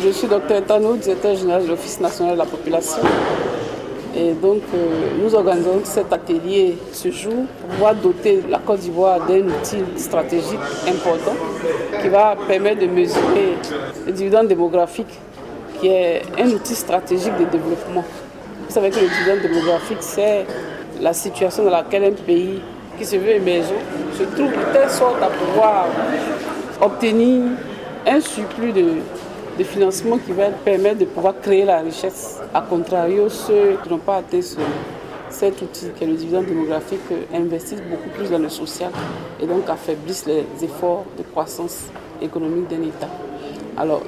Je suis Dr Tano, directeur général de l'Office national de la population. Et donc, nous organisons cet atelier ce jour pour pouvoir doter la Côte d'Ivoire d'un outil stratégique important qui va permettre de mesurer le dividende démographique, qui est un outil stratégique de développement. Vous savez que le dividende démographique, c'est la situation dans laquelle un pays qui se veut émergent se trouve de telle sorte à pouvoir obtenir un surplus de financement qui va permettre de pouvoir créer la richesse. A contrario, ceux qui n'ont pas atteint cet outil qui est le dividende démographique investissent beaucoup plus dans le social et donc affaiblissent les efforts de croissance économique d'un État. Alors,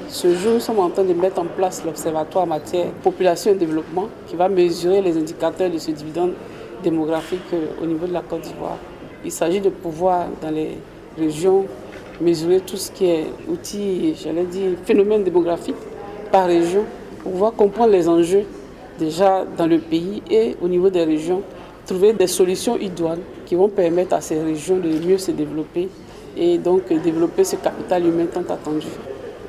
ce jour, nous sommes en train de mettre en place l'Observatoire en matière population et développement qui va mesurer les indicateurs de ce dividende démographique au niveau de la Côte d'Ivoire. Il s'agit de pouvoir, dans les régions, mesurer tout ce qui est outils, phénomènes démographiques par région, pour pouvoir comprendre les enjeux déjà dans le pays et au niveau des régions, trouver des solutions idoines qui vont permettre à ces régions de mieux se développer et donc développer ce capital humain tant attendu.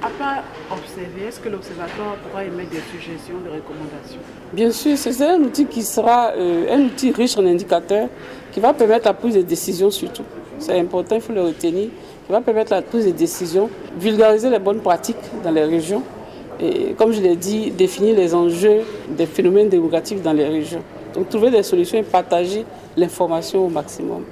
À part observer, est-ce que l'Observatoire pourra émettre des suggestions, des recommandations? Bien sûr, c'est un outil qui sera un outil riche en indicateurs qui va permettre la prise de décision surtout. C'est important, il faut le retenir. Qui va permettre la prise de décision, vulgariser les bonnes pratiques dans les régions et, comme je l'ai dit, définir les enjeux des phénomènes démographiques dans les régions. Donc trouver des solutions et partager l'information au maximum.